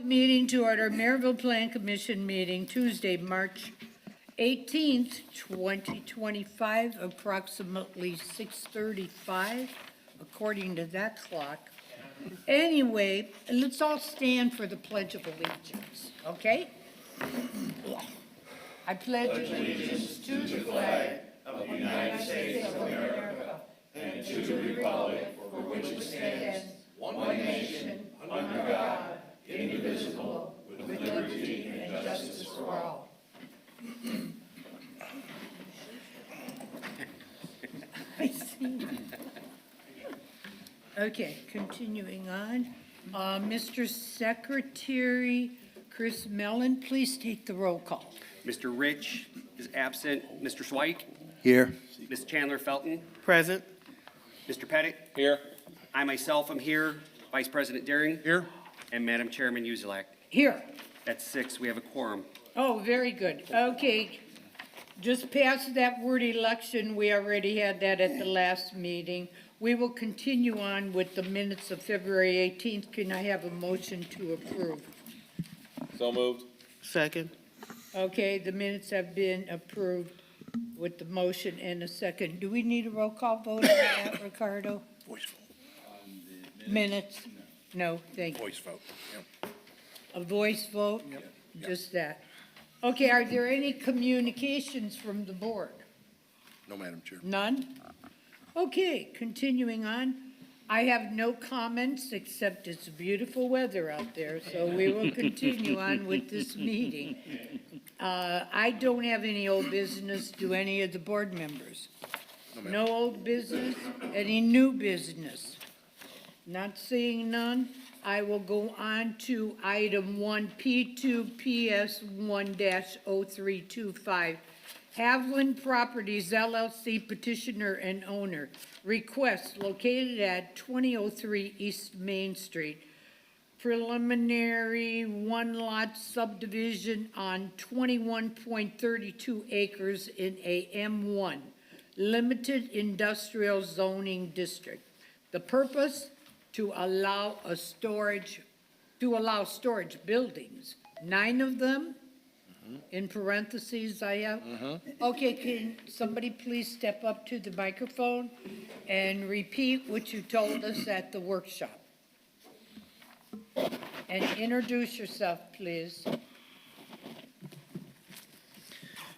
meeting to order, Merrillville Plan Commission meeting, Tuesday, March 18th, 2025, approximately 6:35, according to that clock. Anyway, let's all stand for the Pledge of Allegiance, okay? I pledge allegiance to the flag of the United States of America and to the republic for which it stands, one nation, under God, indivisible, with liberty and justice for all. I see. Okay, continuing on. Mr. Secretary Chris Mellon, please take the roll call. Mr. Rich is absent. Mr. Swike? Here. Ms. Chandler Felton? Present. Mr. Pettit? Here. I myself am here. Vice President Daring? Here. And Madam Chairman Uzelak. Here. That's 6. We have a quorum. Oh, very good. Okay. Just past that word election, we already had that at the last meeting. We will continue on with the minutes of February 18th. Can I have a motion to approve? So moved. Second. Okay, the minutes have been approved with the motion and a second. Do we need a roll call vote on that, Ricardo? Voice vote. Minutes? No, thank you. Voice vote. Yep. A voice vote? Just that. Okay, are there any communications from the board? No, Madam Chair. None? Okay, continuing on. I have no comments except it's beautiful weather out there, so we will continue on with this meeting. I don't have any old business. Do any of the board members? No old business? Any new business? Not seeing none. I will go on to item 1P2 PS 1-0325. Haviland Properties LLC petitioner and owner request located at 2003 East Main Street. Preliminary one-lot subdivision on 21.32 acres in a M1 limited industrial zoning district. The purpose to allow storage buildings, 9 of them. In parentheses, I have. Okay, can somebody please step up to the microphone and repeat what you told us at the workshop? And introduce yourself, please.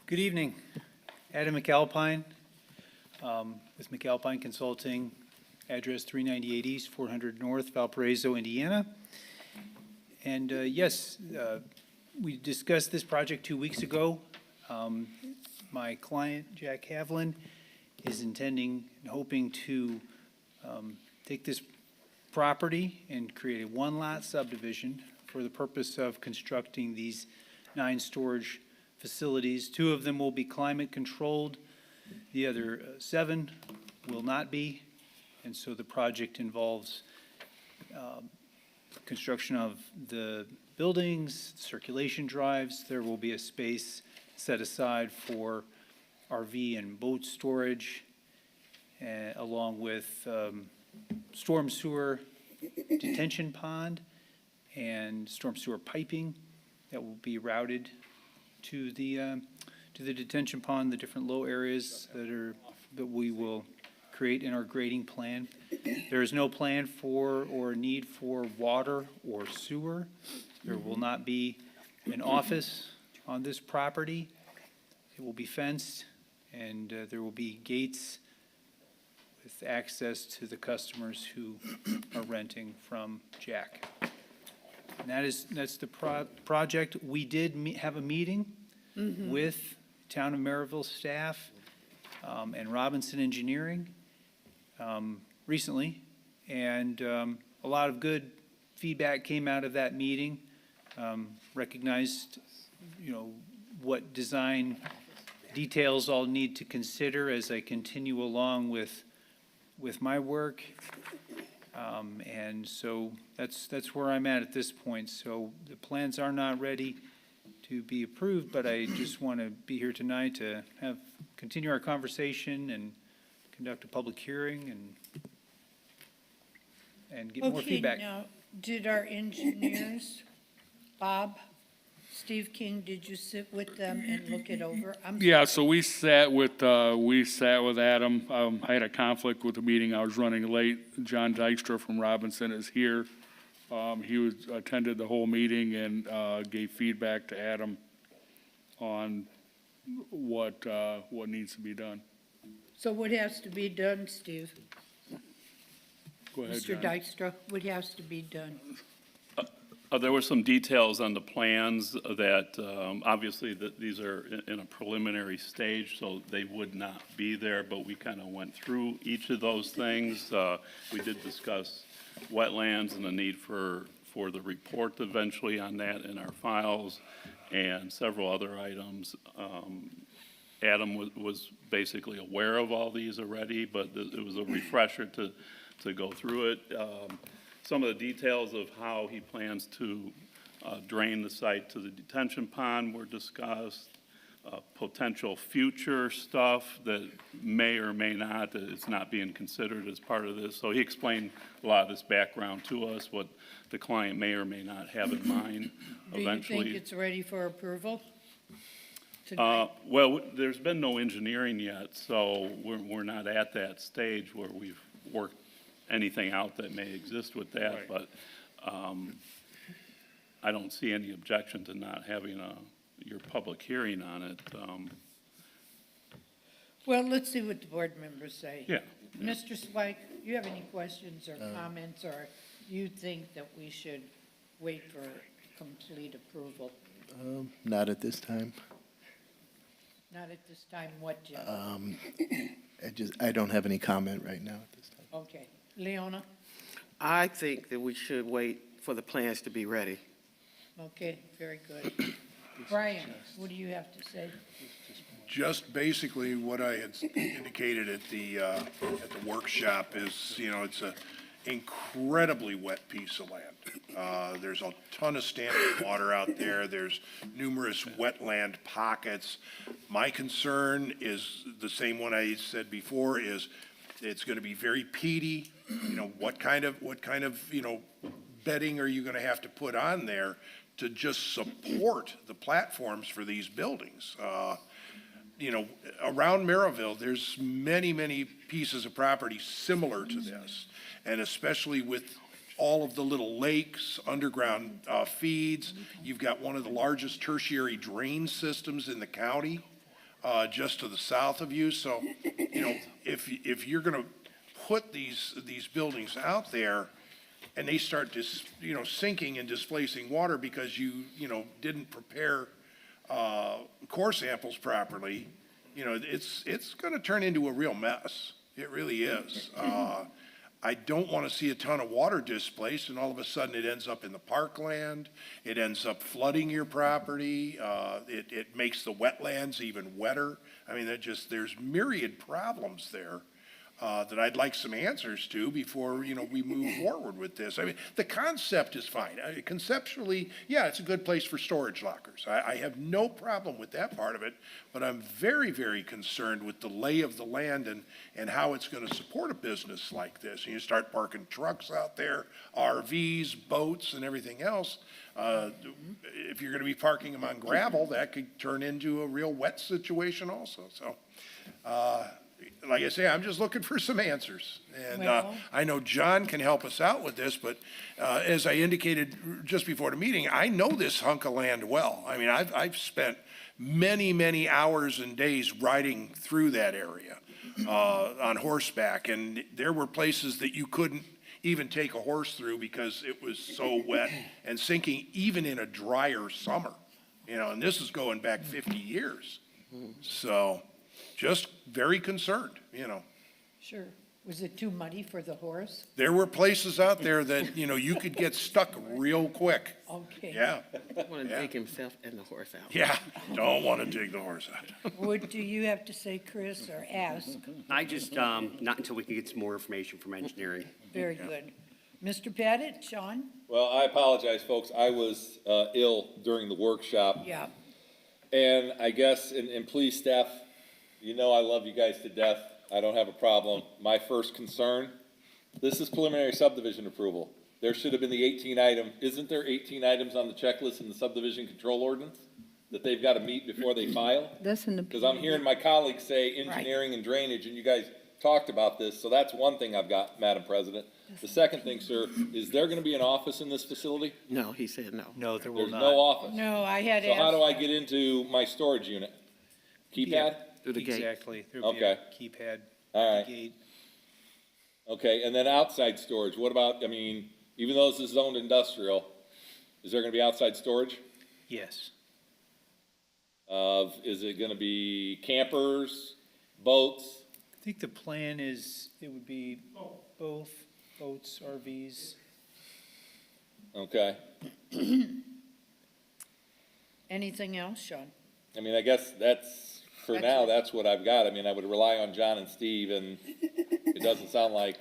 Good evening. Adam McAlpine with McAlpine Consulting, address 398 East, 400 North, Valparaiso, Indiana. And we discussed this project 2 weeks ago. My client, Jack Haviland, is intending and hoping to take this property and create a one-lot subdivision for the purpose of constructing these 9 storage facilities. 2 of them will be climate-controlled. The other 7 will not be. And so the project involves construction of the buildings, circulation drives. There will be a space set aside for RV and boat storage, along with storm sewer detention pond and storm sewer piping that will be routed to the detention pond, the different low areas that we will create in our grading plan. There is no plan for or need for water or sewer. There will not be an office on this property. It will be fenced, and there will be gates with access to the customers who are renting from Jack. And that's the project. We did have a meeting with Town of Merrillville staff and Robinson Engineering recently, and a lot of good feedback came out of that meeting. Recognized, what design details I'll need to consider as I continue along with my work. And so that's where I'm at this point. So the plans are not ready to be approved, but I just want to be here tonight to continue our conversation and conduct a public hearing and get more feedback. Now, did our engineers Bob, Steve King, did you sit with them and look it over? Yeah, so we sat with Adam. I had a conflict with the meeting. I was running late. John Dykstra from Robinson is here. He attended the whole meeting and gave feedback to Adam on what needs to be done. So what has to be done, Steve? Go ahead, Mr. John. Dykstra, what has to be done? There were some details on the plans that, obviously, that these are in a preliminary stage, so they would not be there, but we kind of went through each of those things. We did discuss wetlands and the need for the report eventually on that in our files, and several other items. Adam was basically aware of all these already, but it was a refresher to go through it. Some of the details of how he plans to drain the site to the detention pond were discussed. Potential future stuff that may or may not, that it's not being considered as part of this. So he explained a lot of this background to us, what the client may or may not have in mind eventually. Do you think it's ready for approval tonight? Well, there's been no engineering yet, so we're not at that stage where we've worked anything out that may exist with that, Right. but I don't see any objection to not having your public hearing on it. Well, let's see what the board members say. Yeah. Mr. Spike, you have any questions or comments, or you think that we should wait for complete approval? Not at this time. Not at this time, what, Jim? I don't have any comment right now at this time. Okay. Leona? I think that we should wait for the plans to be ready. Okay, very good. Brian, what do you have to say? Just basically what I had indicated at the workshop is, it's a incredibly wet piece of land. There's a ton of standing water out there. There's numerous wetland pockets. My concern is the same one I said before, is it's gonna be very peaty. What kind of, bedding are you gonna have to put on there to just support the platforms for these buildings? Around Merrillville, there's many, many pieces of property similar to this. And especially with all of the little lakes, underground feeds, you've got one of the largest tertiary drain systems in the county, just to the south of you. So, if you're gonna put these buildings out there and they start sinking and displacing water because you didn't prepare core samples properly, it's gonna turn into a real mess. It really is. I don't want to see a ton of water displaced, and all of a sudden it ends up in the parkland. It ends up flooding your property. It makes the wetlands even wetter. I mean, there's myriad problems there that I'd like some answers to before, we move forward with this. I mean, the concept is fine. Conceptually, yeah, it's a good place for storage lockers. I have no problem with that part of it, but I'm very, very concerned with the lay of the land and how it's going to support a business like this. And you start parking trucks out there, RVs, boats, and everything else. If you're going to be parking them on gravel, that could turn into a real wet situation also. So, like I say, I'm just looking for some answers. And Well- I know John can help us out with this, but as I indicated just before the meeting, I know this hunk of land well. I mean, I've spent many, many hours and days riding through that area on horseback, and there were places that you couldn't even take a horse through because it was so wet and sinking even in a drier summer. And this is going back 50 years. So just very concerned. Sure. Was it too muddy for the horse? There were places out there that, you could get stuck real quick. Okay. Yeah, Want to Yeah. dig himself and the horse out. yeah. Don't want to dig the horse out. What do you have to say, Chris, or ask? I just, not until we can get some more information from engineering. Very good. Mr. Pettit, Sean? Well, I apologize, folks. I was ill during the workshop. Yeah. And I guess, and please, staff, I love you guys to death. I don't have a problem. My first concern, this is preliminary subdivision approval. there should have been the 18 item, isn't there 18 items on the checklist in the subdivision control ordinance that they've got to meet before they file? That's in the. Because I'm hearing my colleagues say engineering and drainage, and you guys talked about this, so that's one thing I've got, Madam President. The second thing, sir, is there gonna be an office in this facility? No, he said no. No, there will There's not. no office. No, I had So how do I asked. get into my storage unit? Keypad? Through the gate. Exactly. There'll be a Okay. keypad All at right. the gate. Okay, and then outside storage, what about, I mean, even though this is zoned industrial, is there gonna be outside storage? Yes. Is it gonna be campers, boats? I think the plan is, it would be both boats, RVs. Okay, Anything else, Sean? I mean, I guess that's, for now, that's what I've got. I mean, I would rely on John and Steve, and it doesn't sound like,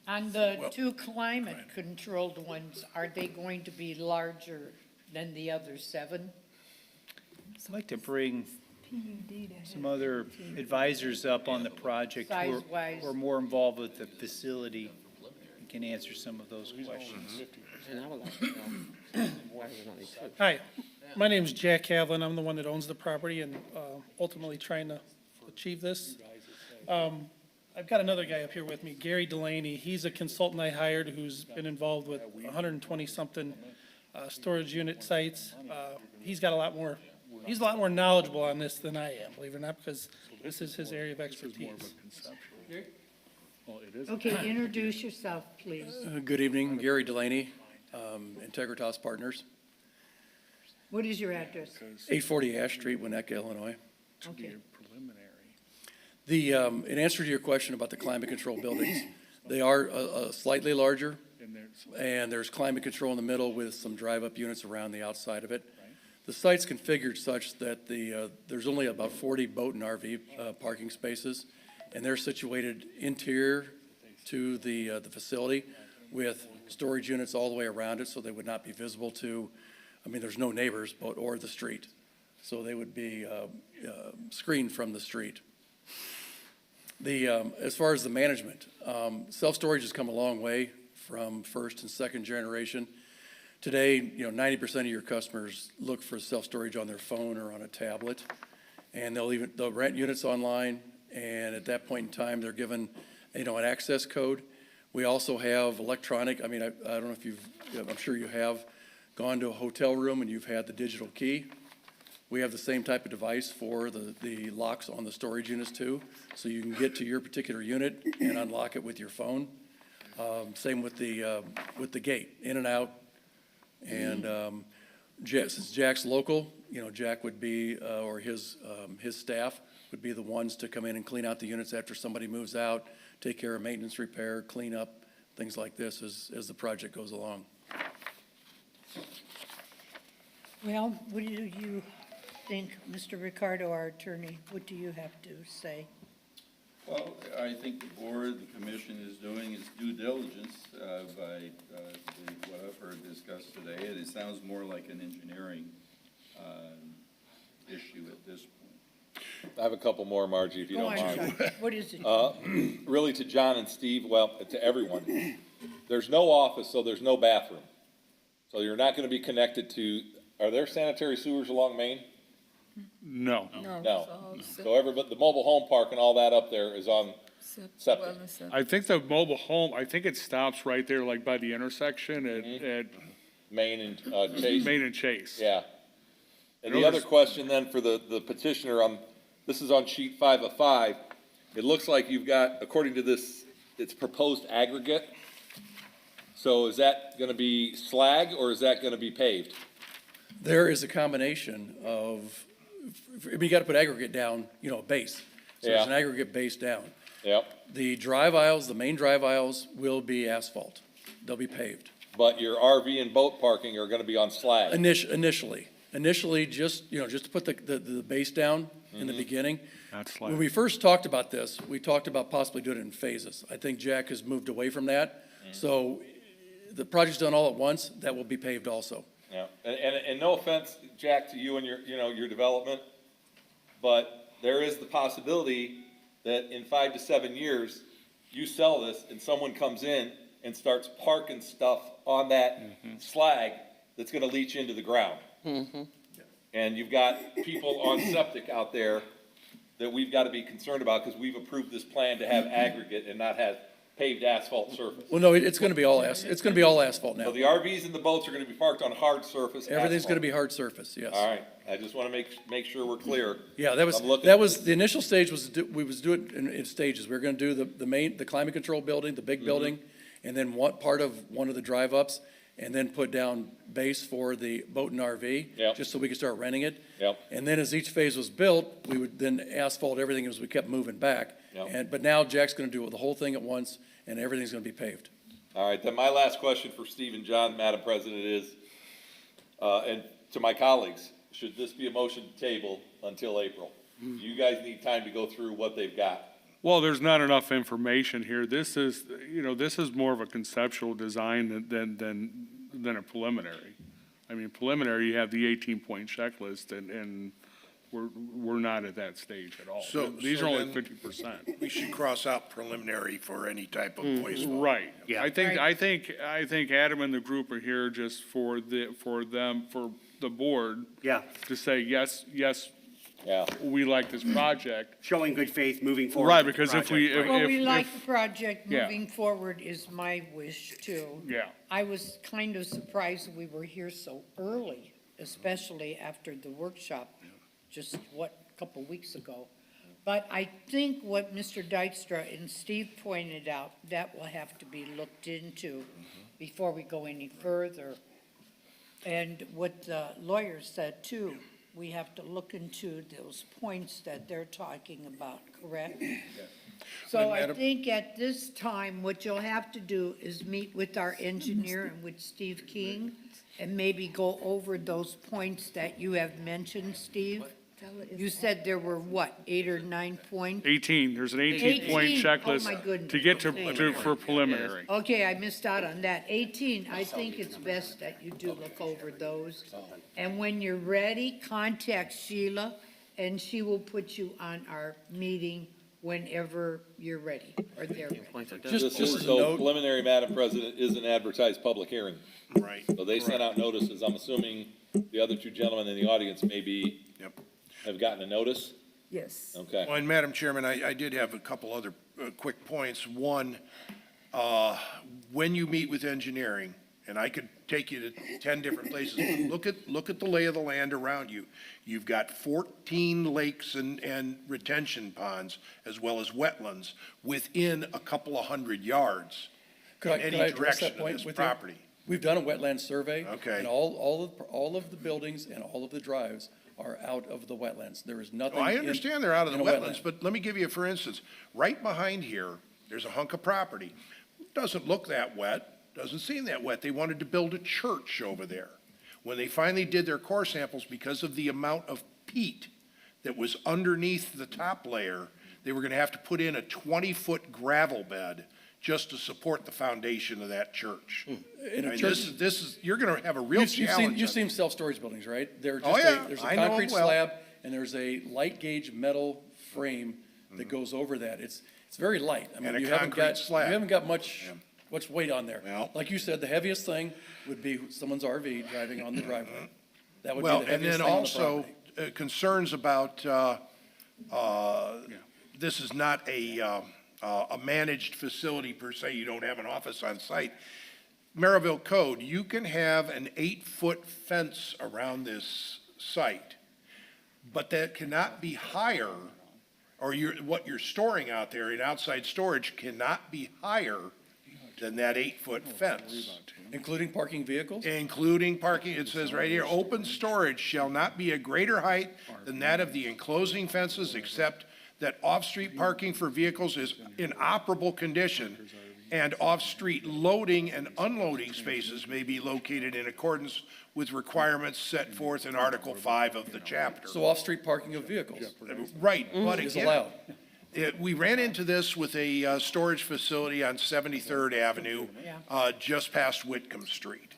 On the two climate-controlled ones, are they going to be larger than the other 7? I'd like to bring some other advisors up on the project who Size-wise. are more involved with the facility and can answer some of those questions. And I would like to know why there's only 2. Hi, my name is Jack Havlin. I'm the one that owns the property and ultimately trying to achieve this. I've got another guy up here with me, Gary Delaney. He's a consultant I hired who's been involved with 120-something storage unit sites. He's a lot more knowledgeable on this than I am, believe it or not, because this is his area of expertise. Well, it is. Okay, introduce yourself, please. Good evening, Gary Delaney, Integritas Partners, What is your address? 840 Ash Street, Winnetka, Illinois. Okay. In answer to your question about the climate control buildings, they are slightly larger, and there's climate control in the middle with some drive-up units around the outside of it. The site's configured such that there's only about 40 boat and RV parking spaces, and they're situated interior to the facility with storage units all the way around it, so they would not be visible to, I mean, there's no neighbors or the street. So they would be screened from the street. As far as the management, self-storage has come a long way from first and second generation. Today, 90% of your customers look for self-storage on their phone or on a tablet, and they'll rent units online, and at that point in time, they're given, an access code. We also have electronic, I don't know if I'm sure you have gone to a hotel room and you've had the digital key. We have the same type of device for the locks on the storage units too, so you can get to your particular unit and unlock it with your phone. Same with the gate, in and out. And since Jack's local, Jack would be, or his staff would be the ones to come in and clean out the units after somebody moves out, take care of maintenance, repair, clean up, things like this as the project goes along. Well, what do you think, Mr. Ricardo, our attorney? What do you have to say? Well, I think the board, the commission is doing its due diligence by what I've heard discussed today. And it sounds more like an engineering issue at this point. I have a couple more, Margie, if you Go don't on, mind. Sean. What is it? Really to John and Steve, well, to everyone. There's no office, so there's no bathroom. So you're not gonna be connected to, are there sanitary sewers along Main? No. No. So the mobile home park and all that up there is on septic. I think the mobile home, I think it stops right there, like by the intersection at Main and Chase. Main and Chase. Yeah. And You the know, other there's- question then for the petitioner, this is on sheet 5 of 5. It looks like you've got, according to this, it's proposed aggregate. So is that gonna be slag or is that gonna be paved? There is a combination of, you gotta put aggregate down, a base. So there's an Yeah. aggregate base down. Yep. The drive aisles, the main drive aisles will be asphalt. They'll be paved. But your RV and boat parking are gonna be on slag. Initially, just to put the base down in the beginning. That's When like, we first talked about this, we talked about possibly doing it in phases. I think Jack has moved away from that. So the project's done all at once, that will be paved also. Yeah, and no offense, Jack, to you and your development, but there is the possibility that in 5 to 7 years, you sell this and someone comes in and starts parking stuff on that slag that's gonna leach into the ground. And you've got people on septic out there that we've gotta be concerned about, because we've approved this plan to have aggregate and not have paved asphalt surface. Well, no, it's gonna be all it's gonna be all asphalt So now. the RVs and the boats are gonna be parked on hard surface Everything's gonna asphalt. be hard surface, yes. All right, I just wanna make sure we're clear. Yeah, I'm looking- the initial stage we was do it in stages. We were gonna do the climate control building, the big building, and then one of the drive-ups, and then put down base for the boat and RV. Yep. Just so we could start renting it. Yep. And then as each phase was built, we would then asphalt everything as we kept moving back. Yep. But now Jack's gonna do the whole thing at once, and everything's gonna be paved. All right, then my last question for Steve and John, Madam President, is, and to my colleagues, should this be a motion to table until April? You guys need time to go through what they've got. Well, there's not enough information here. This is, this is more of a conceptual design than a preliminary. I mean, preliminary, you have the 18-point checklist, and we're not at that stage at all. So- These so are only then- 50%. We should cross out preliminary for any type of voice vote. Right. Yeah. I think Adam and the group are here just for the board Yeah, to say, yes, Yeah. we like this project. showing good faith moving forward. Right, with the because if we, project, right. Well, we if- like the project Yeah. moving forward is my wish too. Yeah. I was kind of surprised we were here so early, especially after the workshop, just a couple weeks ago. But I think what Mr. Dykstra and Steve pointed out, that will have to be looked into before we go any further. And what the lawyer said too, we have to look into those points that they're talking about, correct? So I Madam- think at this time, what you'll have to do is meet with our engineer and with Steve King, and maybe go over those points that you have mentioned, Steve. You said there were what, 8 or 9 points? 18, there's an 18-point 18. Oh, checklist my goodness. to get for preliminary. Okay, I missed out on that. 18, I think it's best that you do look over those. And when you're ready, contact Sheila, and she will put you on our meeting whenever you're ready, or they're ready. Just as a So note, preliminary, Madam President, is an advertised public hearing. Right. So they sent out notices. I'm assuming the other two gentlemen in the audience maybe Yep. have gotten a notice? Yes. Okay. Well, and Madam Chairman, I did have a couple other quick points. One, when you meet with engineering, and I could take you to 10 different places, but look at the lay of the land around you. You've got 14 lakes and retention ponds, as well as wetlands, within a couple of hundred yards could I in any address direction that of point this with you? property. We've done a wetland survey. Okay. And all of the buildings and all of the drives are out of the wetlands. There is nothing. Oh, I in- understand they're out of the in a wetlands, wetland. but let me give you, for instance, right behind here, there's a hunk of property. Doesn't look that wet, doesn't seem that wet. They wanted to build a church over there. When they finally did their core samples, because of the amount of peat that was underneath the top layer, they were gonna have to put in a 20-foot gravel bed just to support the foundation of that church. In I a mean, church- this is, you're gonna have a real You've challenge. seen on this. self-storage buildings, right? They're Oh, just yeah, there's a I know 'em concrete well. slab, and there's a light gauge metal frame that goes over that. It's very light. I mean, And a you haven't concrete got, slab. you haven't got much weight on there. Well- Like you said, the heaviest thing would be someone's RV driving on the driveway. That would be Well, the and heaviest then thing on the also, property. concerns about, this is not a managed facility per se, you don't have an office on site. Merrillville code, you can have an 8-foot fence around this site, but that cannot be higher, or what you're storing out there in outside storage cannot be higher than that 8-foot fence. Including parking vehicles? Including parking, it says right here, open storage shall not be a greater height than that of the enclosing fences, except that off-street parking for vehicles is in operable condition, and off-street loading and unloading spaces may be located in accordance with requirements set forth in Article 5 of the chapter. So off-street parking of vehicles Right, but is again, allowed. we ran into this with a storage facility on 73rd Avenue, just past Whitcomb Street,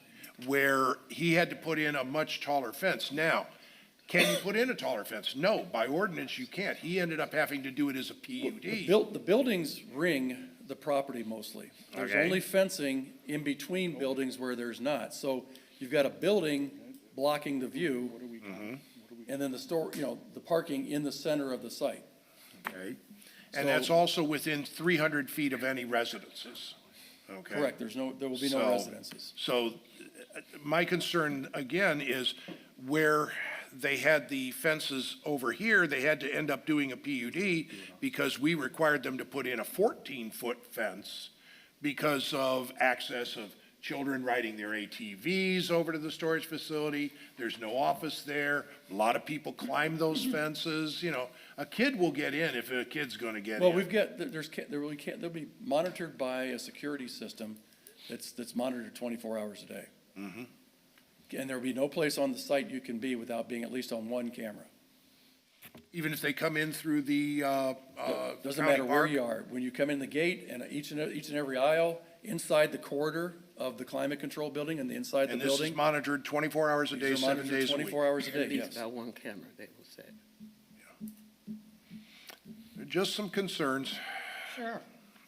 where he had to put in a much taller fence. Now, can you put in a taller fence? No, by ordinance you can't. He ended up having to do it as a PUD. The buildings ring the property mostly. There's Okay. only fencing in between buildings where there's not. So you've got a building blocking the view, and then the store, the parking in the center of the site. Okay. And that's So- also within 300 feet of any residences, okay? Correct, there will be no So- residences. So my concern, again, is where they had the fences over here, they had to end up doing a PUD because we required them to put in a 14-foot fence because of access of children riding their ATVs over to the storage facility. There's no office there. A lot of people climb those fences, A kid will get in if a kid's gonna get in. Well, we've got, they'll be monitored by a security system that's monitored 24 hours a day. And there'll be no place on the site you can be without being at least on one camera. Even if they come in through the, Doesn't county matter where park? you are, when you come in the gate and each and every aisle, inside the corridor of the climate control building and the inside the And this is building. monitored 24 hours a day, these are 7 monitored days a week. 24 hours a day, At least yes. about one camera, they will say. Just some concerns, Sure.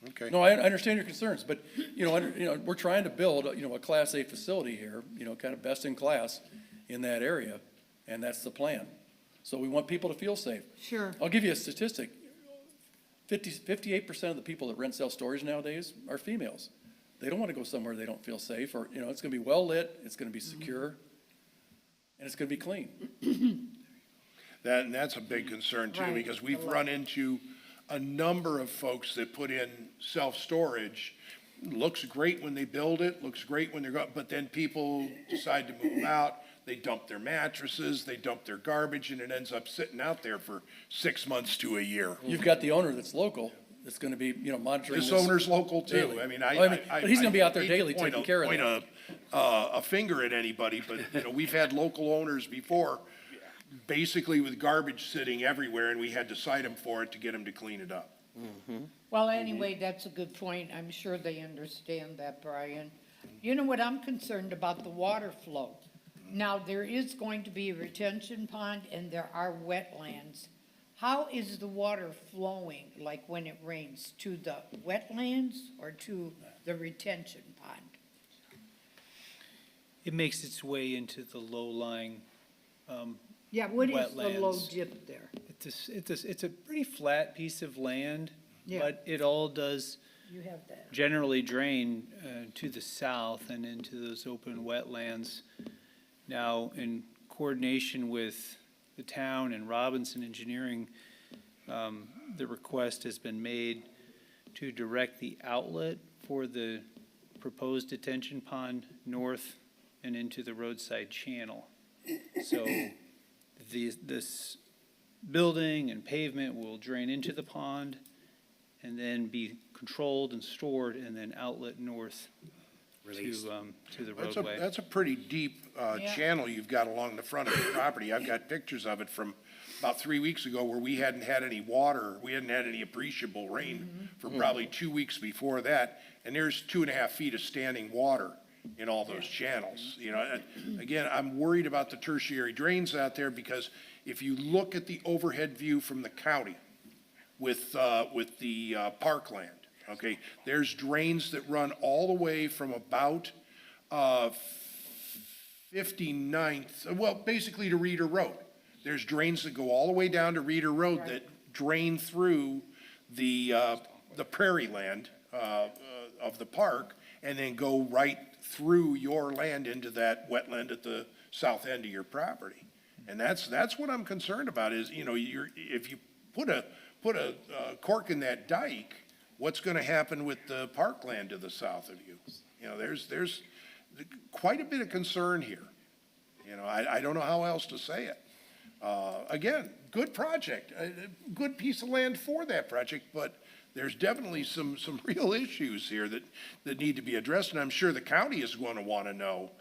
okay? No, I understand your concerns, but, we're trying to build, a Class A facility here, kind of best in class in that area, and that's the plan. So we want people to feel safe. Sure. I'll give you a statistic. 58% of the people that rent self-storage nowadays are females. They don't want to go somewhere they don't feel safe, or, it's gonna be well-lit, it's gonna be secure, and it's gonna be clean. And that's a big concern too, Right. because we've run into a number of folks that put in self-storage. Looks great when they build it, looks great when but then people decide to move out, they dump their mattresses, they dump their garbage, and it ends up sitting out there for 6 months to a year. You've got the owner that's local, that's gonna be, monitoring This this. owner's local too. daily. I mean, But he's gonna be out there hate to daily point taking care of point that. a finger at anybody, but, we've had local owners before, basically with garbage sitting everywhere, and we had to cite them for it to get them to clean it up. Well, anyway, that's a good point. I'm sure they understand that, Brian. You know what I'm concerned about? The water flow. Now, there is going to be a retention pond and there are wetlands. How is the water flowing, like when it rains, to the wetlands or to the retention pond? It makes its way into the low-lying, Yeah, what is the low Wetlands. dip there? it's a pretty flat piece of land, Yeah. but it all does You have that. generally drain to the south and into those open wetlands. Now, in coordination with the town and Robinson Engineering, the request has been made to direct the outlet for the proposed detention pond north and into the roadside channel. So this building and pavement will drain into the pond and then be controlled and stored and then outlet north Released. to the roadway. That's a pretty deep Yeah. channel you've got along the front of the property. I've got pictures of it from about 3 weeks ago where we hadn't had any water, we hadn't had any appreciable rain for probably 2 weeks before that, and there's 2.5 feet of standing water in all those channels, and again, I'm worried about the tertiary drains out there because if you look at the overhead view from the county with the parkland, okay, there's drains that run all the way from about 59th, well, basically to Reeder Road. There's drains that go all the way down to Reeder Road that drain through the prairie land of the park and then go right through your land into that wetland at the south end of your property. And that's what I'm concerned about is, if you put a cork in that dike, what's gonna happen with the parkland to the south of you? There's quite a bit of concern here. I don't know how else to say it. Again, good project, a good piece of land for that project, but there's definitely some real issues here that need to be addressed, and I'm sure the county is gonna wanna know,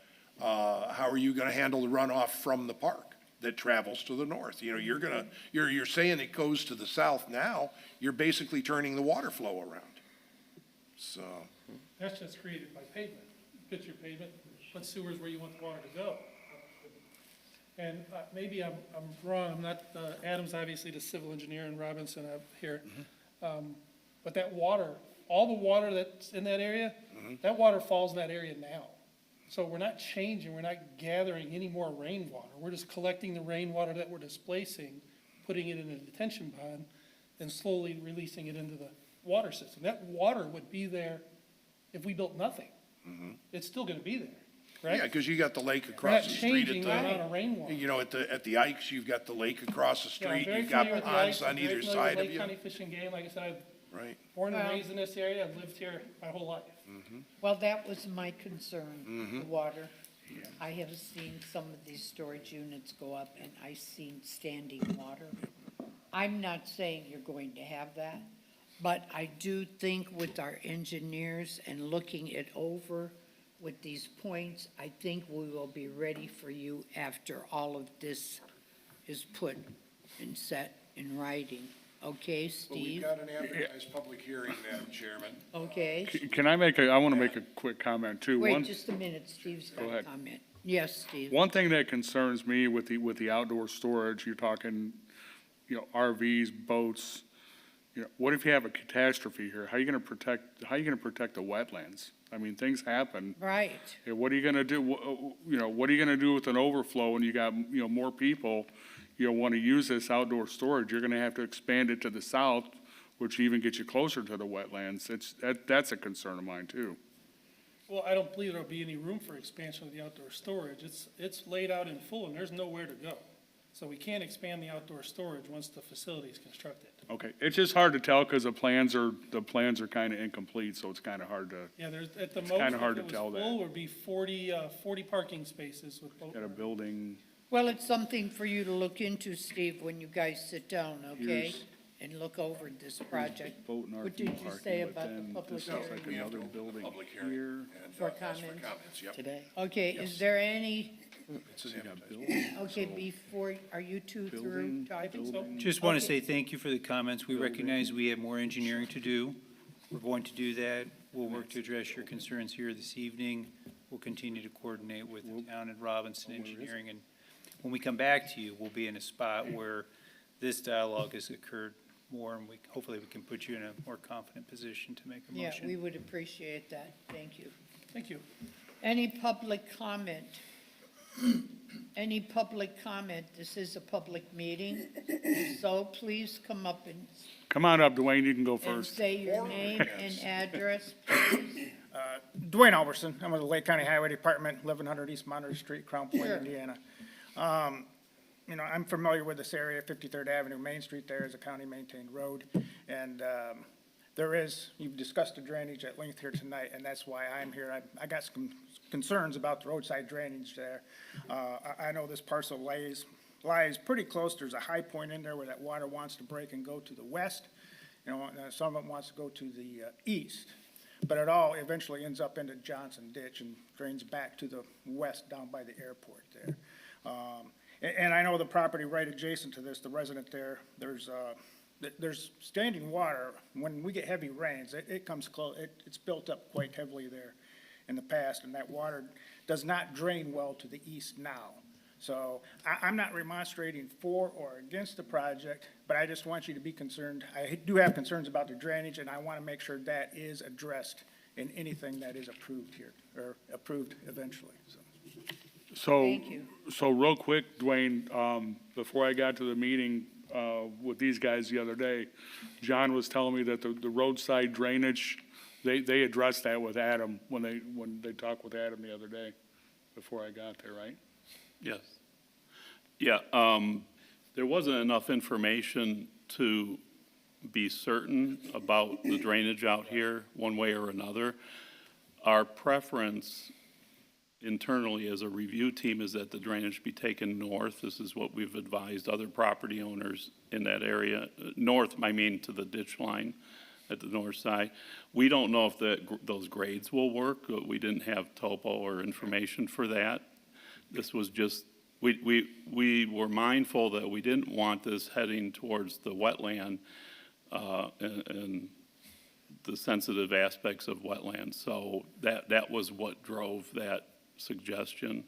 how are you gonna handle the runoff from the park that travels to the north? You're saying it goes to the south now, you're basically turning the water flow around. So, That's just created by pavement. Put your pavement, put sewers where you want the water to go. And maybe I'm wrong, I'm not, Adam's obviously the civil engineer and Robinson up here. But that water all the water that's in that area, that water falls in that area now. So we're not changing, we're not gathering any more rainwater. We're just collecting the rainwater that we're displacing, putting it in a detention pond, and slowly releasing it into the water system. That water would be there if we built nothing. It's still gonna be there, Yeah, correct? because you got the lake We're across not the street changing the amount of rainwater. you know, at the Ikes, you've got the lake across the Yeah, I'm street, very you've got familiar with the ponds ice, I'm on very either familiar with side of Lake you. County Fish and Game, like I said, Right. I'm born and Well- raised in this area, I've lived here my whole life. Well, that was my concern, the water. I have seen some of these storage units go up, and I've seen standing water. I'm not saying you're going to have that, but I do think with our engineers and looking it over with these points, I think we will be ready for you after all of this is put and set in writing. Okay, But we've Steve? got an advertised public hearing, Madam Chairman. Okay. Can I I want to make a quick comment too. Wait One, just a minute, Steve's Go got a ahead. comment. Yes, Steve? one thing that concerns me with the outdoor storage, you're talking, RVs, boats, what if you have a catastrophe here? How are you going to protect the wetlands? I mean, things happen. Right. Yeah, what are you gonna do, what are you gonna do with an overflow when you got, more people, wanna use this outdoor storage? You're gonna have to expand it to the south, which even gets you closer to the wetlands. That's a concern of mine too. Well, I don't believe there'll be any room for expansion of the outdoor storage. It's laid out in full and there's nowhere to go. So we can't expand the outdoor storage once the facility is constructed. Okay, it's just hard to tell because the plans are kind of incomplete, so it's kind of hard to, Yeah, there's, at the most, kinda if hard it to was tell that. full, would be 40 parking spaces with boat. get a building. Well, it's something for you to look into, Steve, when you guys sit down, okay? Here's- And look over this project. Boat and What RV did you parking, say but about the then public this looks like hearing? another building Public hearing. here. And, For ask comments? yep. Today. Okay, is there any, It's an You got advertisement. building, okay, so before, are you two through building, talking? building. Just want to Okay. say thank you for the comments. We recognize we have more engineering to do. We're going to do that. We'll work to address your concerns here this evening. We'll continue to coordinate with the town and Robinson Engineering. And when we come back to you, we'll be in a spot where this dialogue has occurred more, and hopefully we can put you in a more confident position to make a Yeah, motion. we would appreciate that. Thank you. Thank you. Any public comment? Any public comment? This is a public meeting, so please come up and Come on up, Dwayne, you can go and first. say your name and address. Dwayne Alberson, I'm with the Lake County Highway Department, 1100 East Monitor Street, Crown Point, Sure. Indiana. I'm familiar with this area, 53rd Avenue, Main Street there is a county-maintained road. And you've discussed the drainage at length here tonight, and that's why I'm here. I got some concerns about the roadside drainage there. I know this parcel lies pretty close. There's a high point in there where that water wants to break and go to the west. Some of it wants to go to the east. But it all eventually ends up into Johnson Ditch and drains back to the west down by the airport there. And I know the property right adjacent to this, the resident there, there's standing water. When we get heavy rains, it comes close, it's built up quite heavily there in the past, and that water does not drain well to the east now. So I'm not remonstrating for or against the project, but I just want you to be concerned. I do have concerns about the drainage, and I want to make sure that is addressed in anything that is approved here, or approved eventually, so. Thank you. So real quick, Dwayne, before I got to the meeting, with these guys the other day, John was telling me that the roadside drainage, they addressed that with Adam when they talked with Adam the other day, before I got there, right? Yes. Yeah, there wasn't enough information to be certain about the drainage out here, one way or another. Our preference internally as a review team is that the drainage be taken north. This is what we've advised other property owners in that area. North, I mean to the ditch line at the north side. We don't know if those grades will work. We didn't have topo or information for that. This was just, we were mindful that we didn't want this heading towards the wetland and the sensitive aspects of wetlands. So that was what drove that suggestion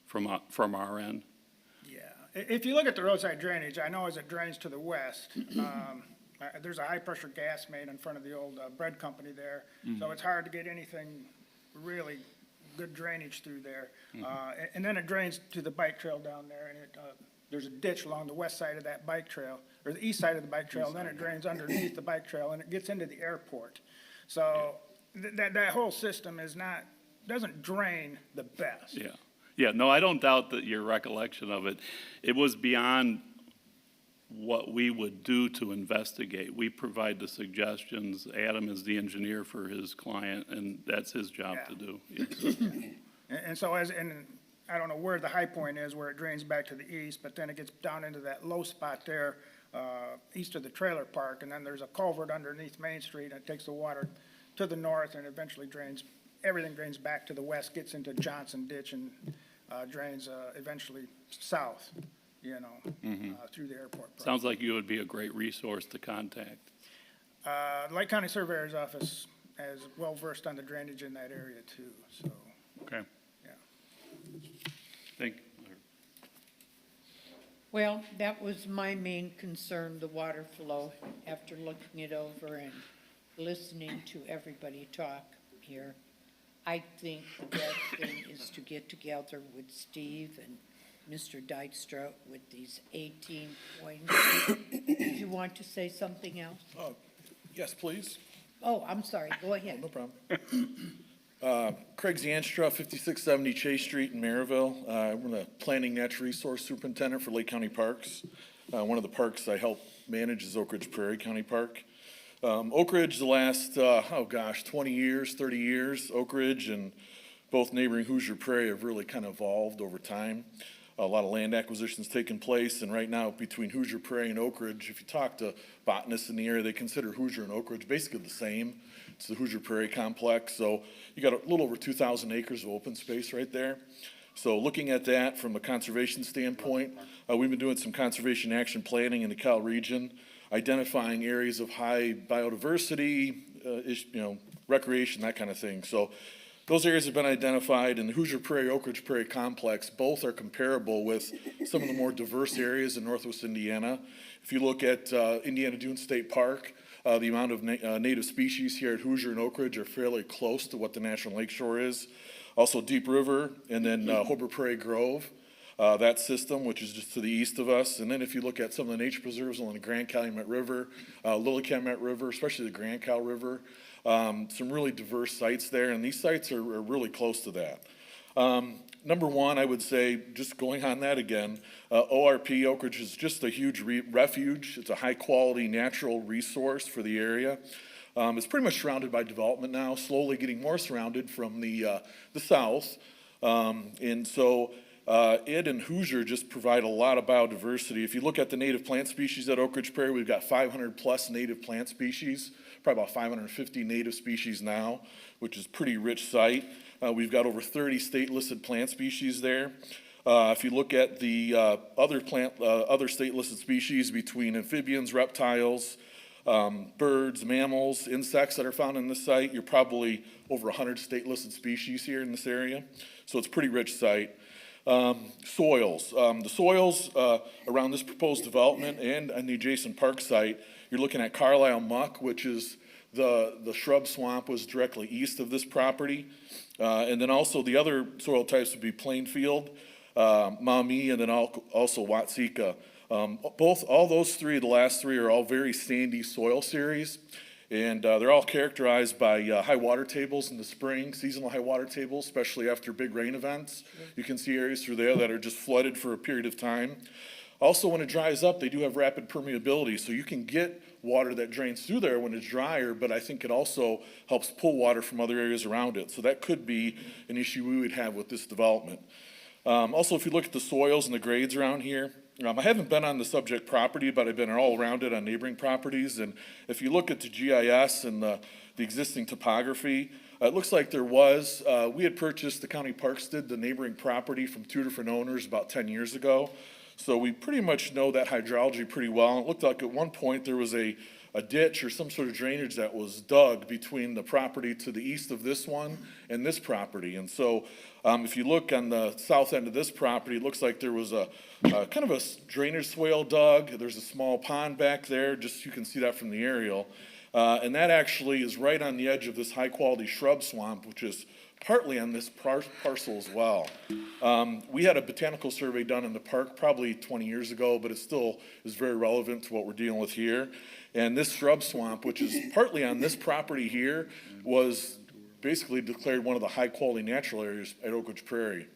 from our end. Yeah, if you look at the roadside drainage, I know as it drains to the west, there's a high-pressure gas main in front of the old bread company there, so it's hard to get anything really good drainage through there. And then it drains to the bike trail down there, and there's a ditch along the west side of that bike trail, or the east side of the bike trail, and then it drains underneath the bike trail, and it gets into the airport. So that whole system doesn't drain the best. Yeah, yeah, no, I don't doubt that your recollection of it, it was beyond what we would do to investigate. We provide the suggestions. Adam is the engineer for his client, and that's his job to do. Yes. And so I don't know where the high point is, where it drains back to the east, but then it gets down into that low spot there, east of the trailer park, and then there's a culvert underneath Main Street, and it takes the water to the north and eventually everything drains back to the west, gets into Johnson Ditch and drains eventually south, through the airport. Sounds like you would be a great resource to contact. Lake County Surveyor's Office is well-versed on the drainage in that area too, so, Okay. yeah. Thank you. Well, that was my main concern, the water flow, after looking it over and listening to everybody talk here. I think the best thing is to get together with Steve and Mr. Dykstra with these 18 points. Did you want to say something else? Yes, please. Oh, I'm sorry, go ahead. No problem. Craig Zanstra, 5670 Chase Street in Merrillville. I'm the Planning Natural Resource Superintendent for Lake County Parks. One of the parks I help manage is Oak Ridge Prairie County Park. Oak Ridge, the last, 20 years, 30 years, Oak Ridge and both neighboring Hoosier Prairie have really kind of evolved over time. A lot of land acquisitions taking place, and right now between Hoosier Prairie and Oak Ridge, if you talk to botanists in the area, they consider Hoosier and Oak Ridge basically the same. It's the Hoosier Prairie complex, so you got a little over 2,000 acres of open space right there. So looking at that from a conservation standpoint, we've been doing some conservation action planning in the Cal region, identifying areas of high biodiversity, recreation, that kind of thing. So those areas have been identified, and the Hoosier Prairie, Oak Ridge Prairie complex, both are comparable with some of the more diverse areas in northwest Indiana. If you look at Indiana Dunes State Park, the amount of native species here at Hoosier and Oak Ridge are fairly close to what the National Lakeshore is. Also Deep River, and then Hober Prairie Grove, that system, which is just to the east of us. And then if you look at some of the nature preserves along the Grand Calumet River, Lily Calumet River, especially the Grand Cal River, some really diverse sites there, and these sites are really close to that. Number one, I would say, just going on that again, ORP, Oak Ridge, is just a huge refuge. It's a high-quality natural resource for the area. It's pretty much surrounded by development now, slowly getting more surrounded from the south. And so it and Hoosier just provide a lot of biodiversity. If you look at the native plant species at Oak Ridge Prairie, we've got 500-plus native plant species, probably about 550 native species now, which is a pretty rich site. We've got over 30 state-listed plant species there. If you look at the other state-listed species between amphibians, reptiles, birds, mammals, insects that are found in this site, you're probably over 100 state-listed species here in this area. So it's a pretty rich site. Soils. The soils around this proposed development and on the adjacent park site, you're looking at Carlisle muck, which is the shrub swamp was directly east of this property. And then also the other soil types would be Plainfield, Maumee, and then also Watseka. All those three, the last three, are all very sandy soil series. And they're all characterized by high water tables in the spring, seasonal high water tables, especially after big rain events. You can see areas through there that are just flooded for a period of time. Also, when it dries up, they do have rapid permeability, so you can get water that drains through there when it's drier, but I think it also helps pull water from other areas around it. So that could be an issue we would have with this development. Also, if you look at the soils and the grades around here, I haven't been on the subject property, but I've been all around it on neighboring properties. And if you look at the GIS and the existing topography, it looks like we had purchased, the county parks did, the neighboring property from two different owners about 10 years ago. So we pretty much know that hydrology pretty well. It looked like at one point there was a ditch or some sort of drainage that was dug between the property to the east of this one and this property. And so if you look on the south end of this property, it looks like there was a kind of a drainage swale dug. There's a small pond back there, just you can see that from the aerial. And that actually is right on the edge of this high-quality shrub swamp, which is partly on this parcel as well. We had a botanical survey done in the park probably 20 years ago, but it still is very relevant to what we're dealing with here. And this shrub swamp, which is partly on this property here, was basically declared one of the high-quality natural areas at Oak Ridge Prairie.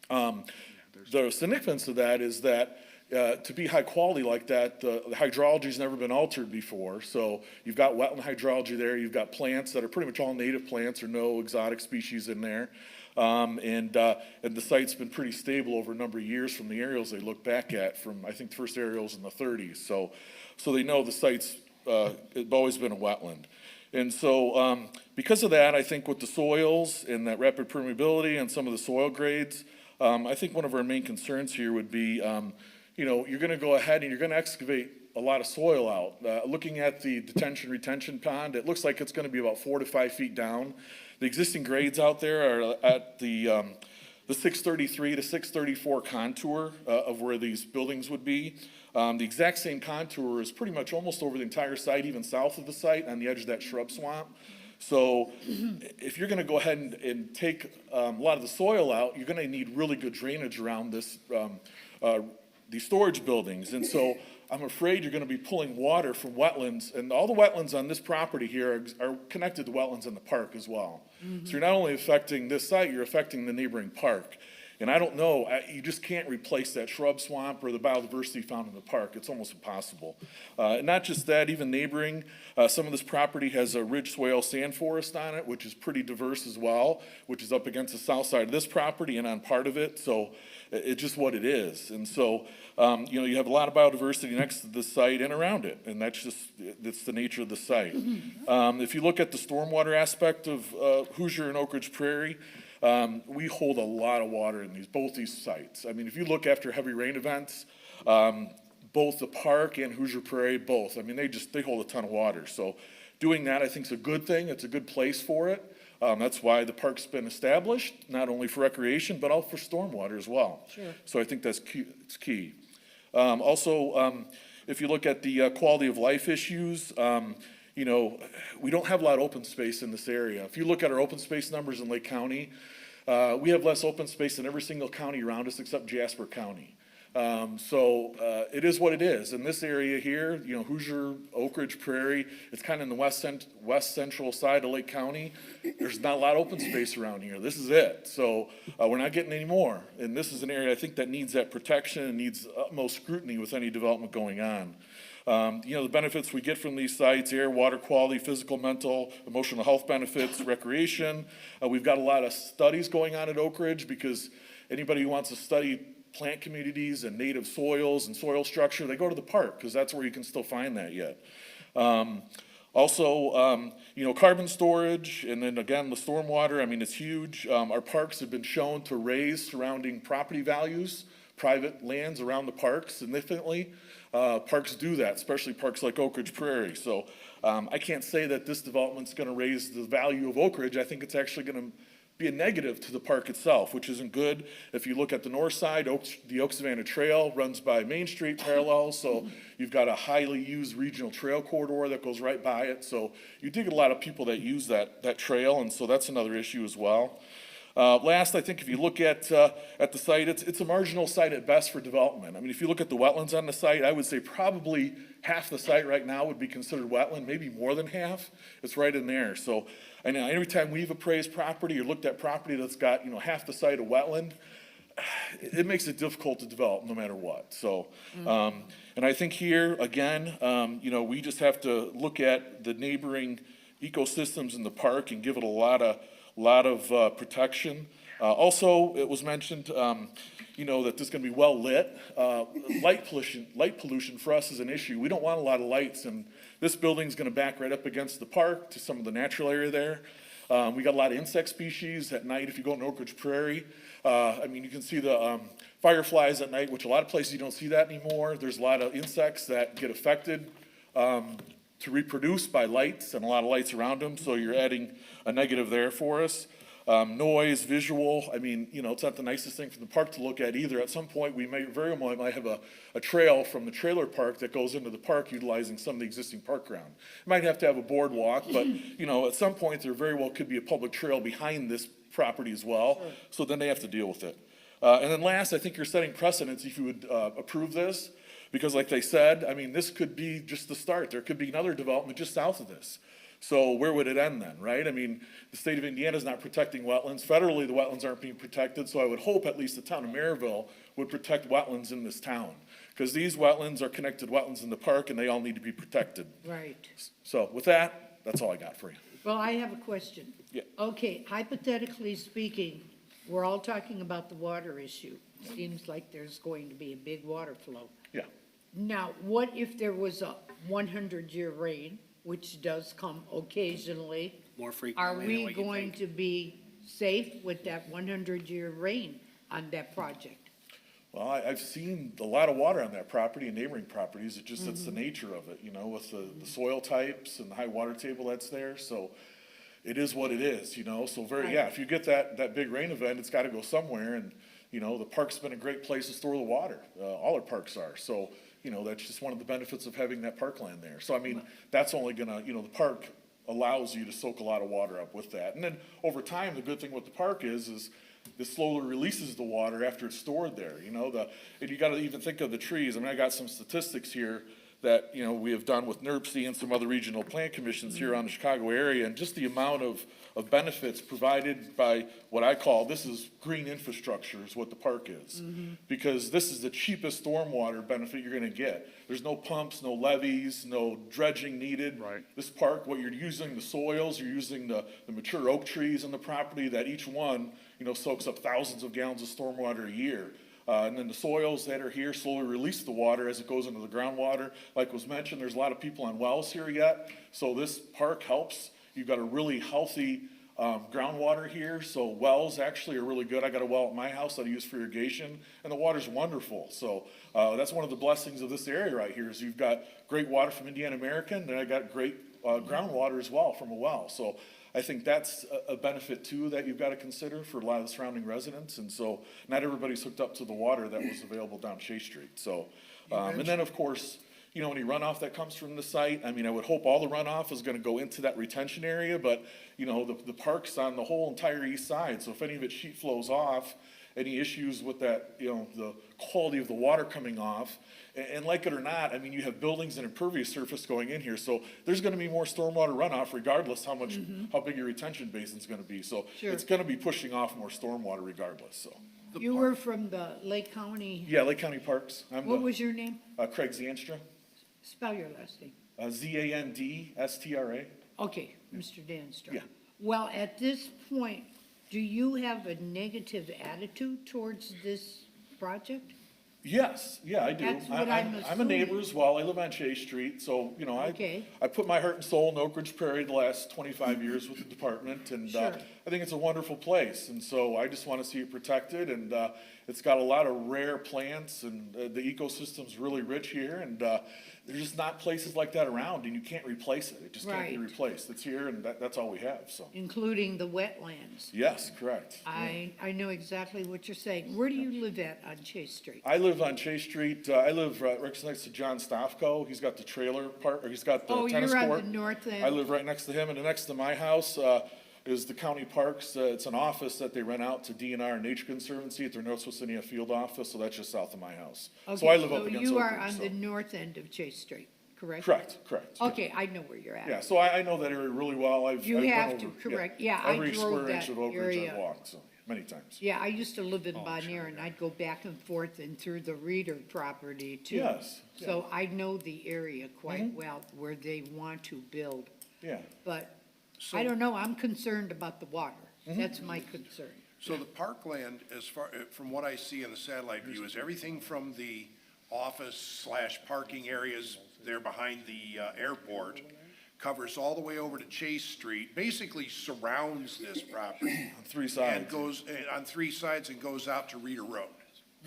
The significance of that is that to be high quality like that, the hydrology's never been altered before. So you've got wetland hydrology there, you've got plants that are pretty much all native plants or no exotic species in there. And the site's been pretty stable over a number of years from the aerials they look back at from, I think, the first aerials in the 30s. So they know the site's it's always been a wetland. And so because of that, I think with the soils and that rapid permeability and some of the soil grades, I think one of our main concerns here would be, you're going to go ahead and you're going to excavate a lot of soil out. Looking at the detention retention pond, it looks like it's going to be about 4 to 5 feet down. The existing grades out there are at the 633 to 634 contour of where these buildings would be. The exact same contour is pretty much almost over the entire site, even south of the site on the edge of that shrub swamp. So if you're going to go ahead and take a lot of the soil out, you're going to need really good drainage around this these storage buildings. And so I'm afraid you're going to be pulling water from wetlands, and all the wetlands on this property here are connected to wetlands in the park as well. So you're not only affecting this site, you're affecting the neighboring park. And I don't know, you just can't replace that shrub swamp or the biodiversity found in the park. It's almost impossible. And not just that, even neighboring, some of this property has a ridge swale sand forest on it, which is pretty diverse as well, which is up against the south side of this property and on part of it. So it's just what it is. And so, you have a lot of biodiversity next to the site and around it, and that's the nature of the site. If you look at the stormwater aspect of Hoosier and Oak Ridge Prairie, we hold a lot of water in both these sites. I mean, if you look after heavy rain events, both the park and Hoosier Prairie, both, I mean, they hold a ton of water. So doing that, I think, is a good thing. It's a good place for it. That's why the park's been established, not only for recreation, but also for stormwater as well. Sure. So I think it's key. Also, if you look at the quality of life issues, we don't have a lot of open space in this area. If you look at our open space numbers in Lake County, we have less open space than every single county around us except Jasper County. So it is what it is. In this area here, Hoosier, Oak Ridge Prairie, it's kind of in the west central side of Lake County. There's not a lot of open space around here. This is it. So we're not getting any more. And this is an area I think that needs that protection and needs utmost scrutiny with any development going on. The benefits we get from these sites: air, water quality, physical, mental, emotional health benefits, recreation. We've got a lot of studies going on at Oak Ridge because anybody who wants to study plant communities and native soils and soil structure, they go to the park because that's where you can still find that yet. Also, carbon storage, and then again, the stormwater, I mean, it's huge. Our parks have been shown to raise surrounding property values, private lands around the parks significantly. Parks do that, especially parks like Oak Ridge Prairie. So I can't say that this development's going to raise the value of Oak Ridge. I think it's actually going to be a negative to the park itself, which isn't good. If you look at the north side, the Oak Savannah Trail runs by Main Street parallel, so you've got a highly used regional trail corridor that goes right by it. So you do get a lot of people that use that trail, and so that's another issue as well. Last, I think if you look at the site, it's a marginal site at best for development. I mean, if you look at the wetlands on the site, I would say probably half the site right now would be considered wetland, maybe more than half. It's right in there. So I know every time we've appraised property or looked at property that's got, half the site a wetland, it makes it difficult to develop no matter what. So, and I think here, again, we just have to look at the neighboring ecosystems in the park and give it a lot of protection. Also, it was mentioned, that this is going to be well lit. Light pollution for us is an issue. We don't want a lot of lights, and this building's going to back right up against the park to some of the natural area there. We got a lot of insect species at night. If you go in Oak Ridge Prairie, I mean, you can see the fireflies at night, which a lot of places you don't see that anymore. There's a lot of insects that get affected to reproduce by lights and a lot of lights around them. So you're adding a negative there for us. Noise, visual, I mean, you know, it's not the nicest thing for the park to look at either. At some point, we may very well might have a trail from the trailer park that goes into the park utilizing some of the existing park ground. Might have to have a boardwalk, but, you know, at some point, there very well could be a public trail behind this property as well. Sure. So then they have to deal with it. And then last, I think you're setting precedents if you would approve this, because like they said, I mean, this could be just the start. There could be another development just south of this. So where would it end then, right? I mean, the state of Indiana is not protecting wetlands. Federally, the wetlands aren't being protected, so I would hope at least the town of Merrillville would protect wetlands in this town. Because these wetlands are connected wetlands in the park, and they all need to be protected. Right. So with that, that's all I got for you. Well, I have a question. Yeah. Okay, hypothetically speaking, we're all talking about the water issue. Seems like there's going to be a big water flow. Yeah. Now, what if there was a 100-year rain, which does come occasionally? More Are frequently than we what you going think. to be safe with that 100-year rain on that project? Well, I've seen a lot of water on that property and neighboring properties. It just, it's the nature of it, you know, with the soil types and the high water table that's there. So it is what it is, you know, so yeah, if you get that big rain event, it's gotta go somewhere. And, you know, the park's been a great place to store the water. All our parks are. So, you know, that's just one of the benefits of having that parkland there. So, I mean, that's only gonna, you know, the park allows you to soak a lot of water up with that. And then over time, the good thing with the park is it slowly releases the water after it's stored there, you know, and you gotta even think of the trees. I mean, I got some statistics here that, you know, we have done with NERC and some other regional plan commissions here on the Chicago area, and just the amount of benefits provided by what I call, this is green infrastructure is what the park is. Because this is the cheapest stormwater benefit you're gonna get. There's no pumps, no levees, no dredging needed. Right. This park, what you're using, the soils, you're using the mature oak trees on the property that each one, you know, soaks up thousands of gallons of stormwater a year. And then the soils that are here slowly release the water as it goes into the groundwater. Like was mentioned, there's a lot of people on wells here yet, so this park helps. You've got a really healthy groundwater here, so wells actually are really good. I got a well at my house that I use for irrigation, and the water's wonderful. So that's one of the blessings of this area right here is you've got great water from Indiana American, and I got great groundwater as well from a well. So I think that's a benefit too that you've got to consider for a lot of the surrounding residents. And so not everybody's hooked up to the water that was available down Chase Street. So, and then of course, you know, any runoff that comes from the site, I mean, I would hope all the runoff is going to go into that retention area, but you know, the park's on the whole entire east side. So if any of it sheet flows off, any issues with that, you know, the quality of the water coming off, and like it or not, I mean, you have buildings and impervious surface going in here, so there's gonna be more stormwater runoff regardless how much, how big your retention basin's gonna be, so Sure. it's gonna be pushing off more stormwater regardless, so. You were from the Lake County, Yeah, Lake County Parks, what was your name? Craig Zanstra, Spell your last name. Zandstra. Okay, Mr. Danstra. Yeah. Well, at this point, do you have a negative attitude towards this project? Yes, yeah, I do. That's what I'm I'm a neighbor assuming. as well. I live on Chase Street, so, you know, Okay. I put my heart and soul in Oak Ridge Prairie the last 25 years with the department, and Sure. I think it's a wonderful place, and so I just want to see it protected, and it's got a lot of rare plants, and the ecosystem's really rich here, and there's just not places like that around, and you can't replace it. It just can't be Right. replaced. It's here, and that's all we have, so. Including the wetlands. Yes, correct. I know exactly what you're saying. Where do you live at on Chase Street? I live on Chase Street. I live right next to John Stofko. He's got the trailer part, or he's got the Oh, tennis you're court. on the north end? I live right next to him, and next to my house is the county parks. It's an office that they rent out to DNR and Nature Conservancy at their North Swissania field office, so that's just south of my house. So I live up against you Oak are Ridge, on so- the north end of Chase Street, correct? Correct, correct. yeah. Okay, I know where you're at. Yeah, so I know that area really well. I've You been have to, over, correct. Yeah, I every drove square inch that of Oak Ridge area. I've walked, so, many times. Yeah, I used to live in Bonnier, and I'd go back and forth and through the Reeder property too. Yes, So I know the area quite well where they want to build, Yeah. but I don't know, I'm concerned about the water. That's my concern. So the parkland, as far, from what I see in the satellite view, is everything from the office/parking areas there behind the airport covers all the way over to Chase Street, basically surrounds this property. On three And sides. goes, on three sides and goes out to Reeder Road.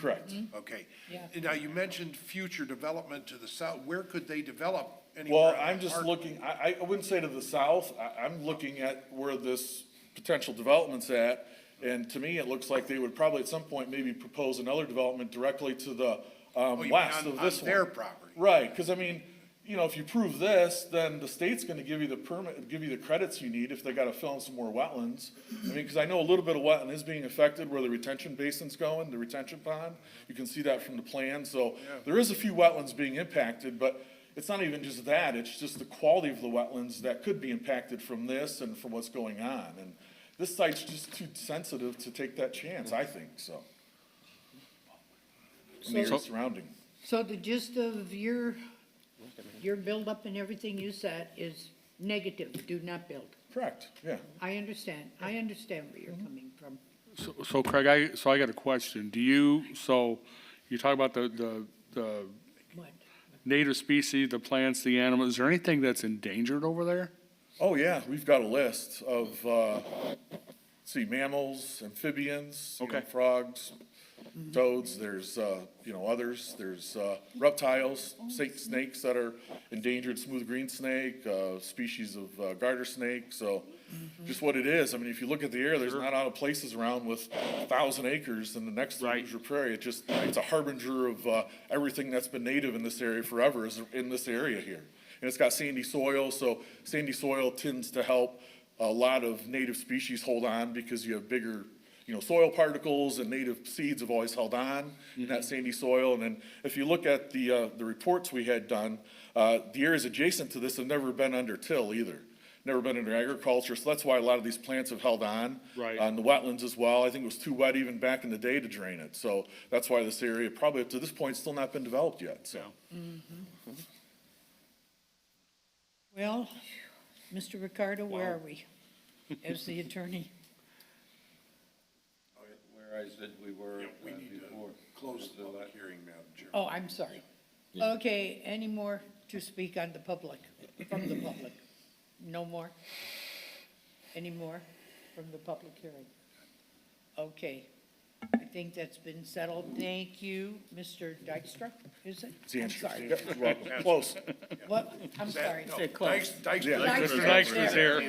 Correct. Okay. Yeah. Now, you mentioned future development to the south. Where could they develop anywhere? Well, on I'm that just park? looking, I wouldn't say to the south, I'm looking at where this potential development's at. And to me, it looks like they would probably at some point maybe propose another development directly to the, Oh, you mean west on- of this on one. their property? Right, because I mean, you know, if you prove this, then the state's gonna give you the permit, give you the credits you need if they gotta fill in some more wetlands. I mean, because I know a little bit of wetland is being affected where the retention basin's going, the retention pond. You can see that from the plan, so there is a few wetlands being impacted, but it's not even just that, it's just the quality of the wetlands that could be impacted from this and from what's going on. And this site's just too sensitive to take that chance, I think, so. And the area surrounding. So the gist of your buildup and everything you said is negative, do not build. Correct, yeah. I understand where you're coming from. So Craig, I got a question. So you talk about the What? native species, the plants, the animals. Is there anything that's endangered over there? Oh, yeah, we've got a list of, mammals, amphibians, you know, Okay. frogs, toads, there's, others, there's, reptiles, snakes that are endangered, smooth green snake, species of, garter snake, so just what it is. I mean, if you look at the area, there's not a lot of places around with 1,000 acres and the next to Hoosier Prairie. It's a harbinger of, everything that's been native in this area forever is in this area here. And it's got sandy soil, so sandy soil tends to help a lot of native species hold on because you have bigger, soil particles, and native seeds have always held on in that sandy soil. And then if you look at the reports we had done, the areas adjacent to this have never been under till either. Never been under agriculture, so that's why a lot of these plants have held on. Right. On the wetlands as well. I think it was too wet even back in the day to drain it. So that's why this area probably up to this point still not been developed yet, so. Well, Mr. Ricardo, where are we as the attorney? Where I said we were We need to before. close the public hearing, Madam Chair. Oh, I'm sorry. Okay, any more to speak on the public, from the public? No more? Any more from the public hearing? Okay, I think that's been settled. Thank you, Mr. Dykstra, is it? I'm sorry. Yep, close. What? I'm sorry. Dykstra's here.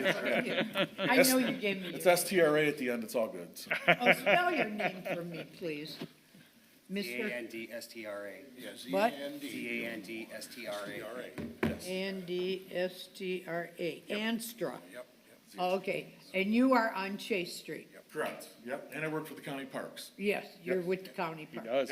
I know you gave me It's your, STRA at the end, it's all good. so. oh, spell your name for me, please. Mr. D-A-N-D-S-T-R-A. What? D-A-N-D-S-T-R-A. N-D-S-T-R-A, Anstra. Yep. Okay, and you are on Chase Street? Correct, yep, and I work for the county parks. Yes, you're with the county park. Does.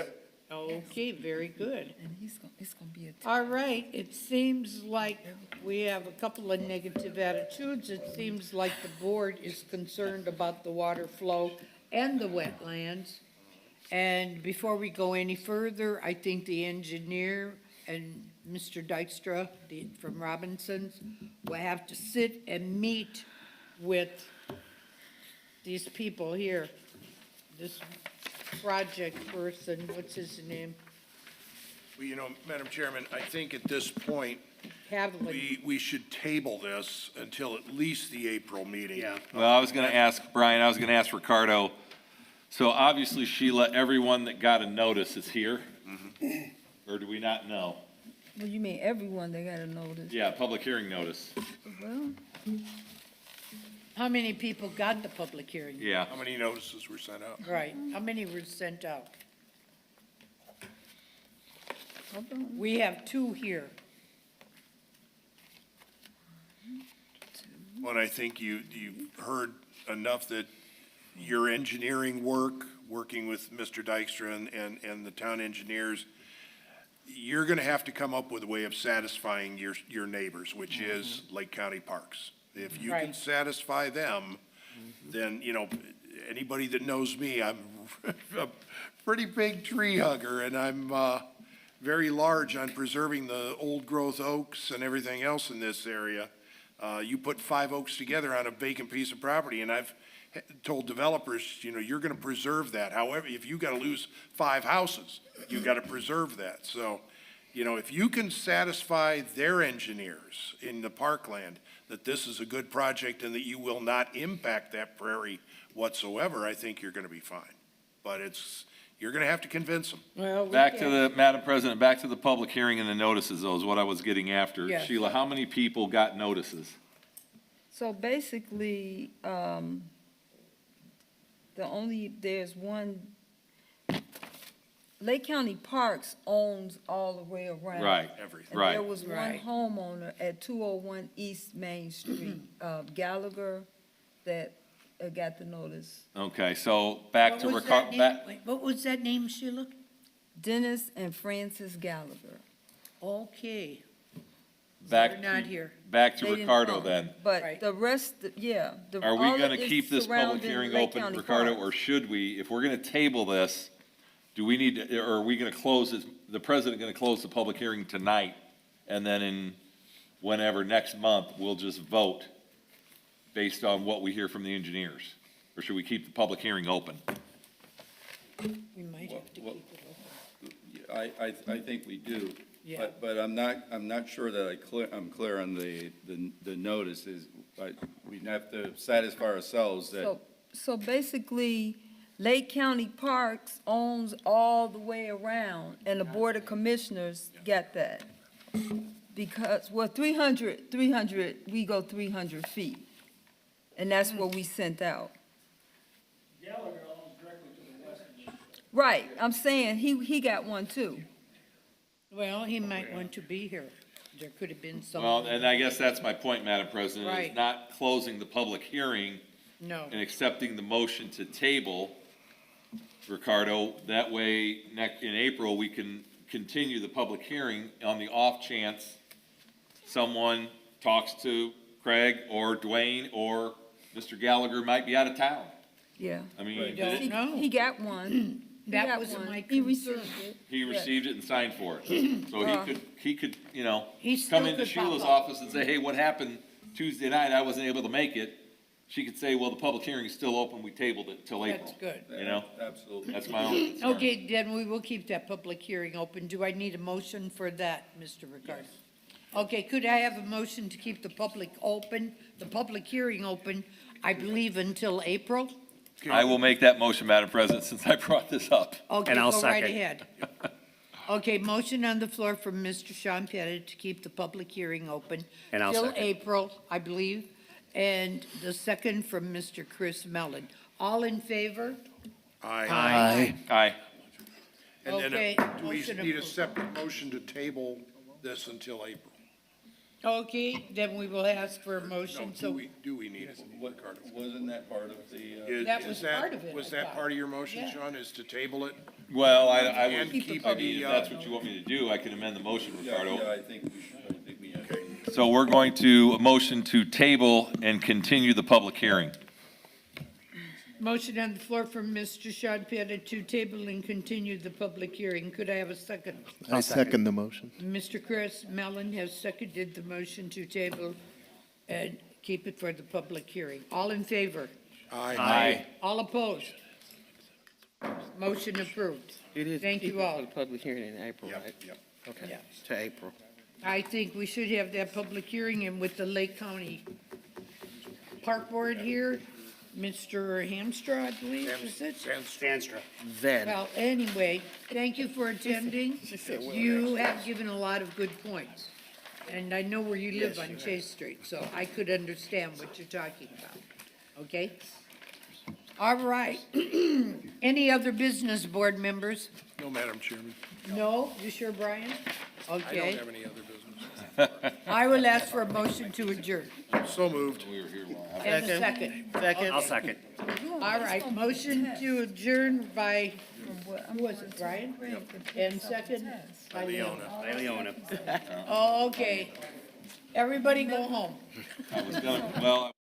Okay, very good. And it's gonna be a. All right, it seems like we have a couple of negative attitudes. It seems like the board is concerned about the water flow and the wetlands. And before we go any further, I think the engineer and Mr. Dykstra from Robinson's will have to sit and meet with these people here, this project person, what's his name? Well, Madam Chairman, I think at this point, Hadley. we should table this until at least the April meeting. Yeah. Well, I was gonna ask, Brian, I was gonna ask Ricardo, so obviously Sheila, everyone that got a notice is here? Or do we not know? Well, you mean everyone, they gotta know this. Yeah, public hearing notice, Well, How many people got the public hearing? yeah. How many notices were sent out? Right, how many were sent out? hold on. We have 2 here. Well, I think you've heard enough that your engineering work, working with Mr. Dykstra and the town engineers, you're gonna have to come up with a way of satisfying your neighbors, which is Lake County Parks. If you can Right. satisfy them, then, anybody that knows me, I'm a pretty big tree hugger, and I'm, very large on preserving the old-growth oaks and everything else in this area. You put 5 oaks together on a vacant piece of property, and I've told developers, you're gonna preserve that. However, if you gotta lose 5 houses, you gotta preserve that. So, You know, if you can satisfy their engineers in the parkland that this is a good project and that you will not impact that prairie whatsoever, I think you're gonna be fine. But you're gonna have to convince them. Well, we Back to can't- the, Madam President, back to the public hearing and the notices, though, is what I was getting after. Yes. Sheila, how many people got notices? So basically, there's one, Lake County Parks owns all the way around. Right, Everything. And there right. was one Right. homeowner at 201 East Main Street, Gallagher, that got the notice. Okay, so back What to was that Ricardo, name? Wait, what was that name, Sheila? Dennis and Francis Gallagher. Okay. back They're not to, here. back to They didn't Ricardo come. then. But Right. the rest, yeah. Are we all gonna of it keep this public surrounding hearing Lake open, County Ricardo, Parks. or should we, if we're gonna table this, do we need, to- or are we gonna close this, the president gonna close the public hearing tonight? And then in whenever, next month, we'll just vote based on what we hear from the engineers? Or should we keep the public hearing open? We might have to Well, keep it open. I think we do. Yeah. But I'm not sure that I'm clear on the notice is, we have to satisfy ourselves that, So basically, Lake County Parks owns all the way around, and the Board of Commissioners got that. Because, well, 300, we go 300 feet, and that's what we sent out. Gallagher owns directly to the west. Right, I'm saying, he got one too. Well, he might want to be here. There could have been some. Well, and I guess that's my point, Madam President, is Right. not closing the public hearing No. and accepting the motion to table, Ricardo. That way, in April, we can continue the public hearing on the off chance someone talks to Craig or Dwayne or Mr. Gallagher might be out of town. Yeah. I mean, We don't know. He got one. He That got was one. my He concern. received it. he received it and signed for it. So he could, you know, He still come into could pop Sheila's up. office and say, hey, what happened Tuesday night? I wasn't able to make it. She could say, well, the public hearing is still open. We tabled it till April. That's good. You know, absolutely. that's my own concern. Okay, then we will keep that public hearing open. Do I need a motion for that, Mr. Ricardo? Okay, could I have a motion to keep the public hearing open, I believe, until April? I will make that motion, Madam President, since I brought this up. Okay, And I'll go right second. ahead. Okay, motion on the floor from Mr. Sean Pettit to keep the public hearing open. And I'll Till second. April, I believe, and the second from Mr. Chris Mellon. All in favor? Aye. Aye. And then, Okay, do we motion need a approved. separate motion to table this until April? Okay, then we will ask for a No, motion, so do we need one, Ricardo? Wasn't that part of the, Is- That is was part of it, Was I that thought. part of your motion, Yeah. Sean, is to table it? Well, I And would, keep I mean, the, if that's what you want me to do, I can amend the motion, yeah, Ricardo. I think we have. So we're going to, a motion to table and continue the public hearing. motion on the floor from Mr. Sean Pettit to table and continue the public hearing. Could I have a second? I second the motion. Mr. Chris Mellon has seconded the motion to table and keep it for the public hearing. All in favor? Aye. All opposed? Motion approved. It is. Thank you all. The public hearing in April, right? Yep. Okay, Yeah. to April. I think we should have that public hearing, and with the Lake County Park Board here, Mr. Hamstra, I believe, is it? Stanstra. Then, Well, anyway, thank you for attending. You have given a lot of good points. And I know where you live on Chase Street, so I could understand what you're talking about. Okay? All right. Any other business, board members? No, Madam Chairman. No? You sure, Brian? I don't Okay. have any other business. I will ask for a motion to adjourn. So moved. And a second. second, I'll second. All right, motion to adjourn by, who was it, Brian? And second by Leona. Leona. Oh, okay. Everybody go home. I was gonna, well,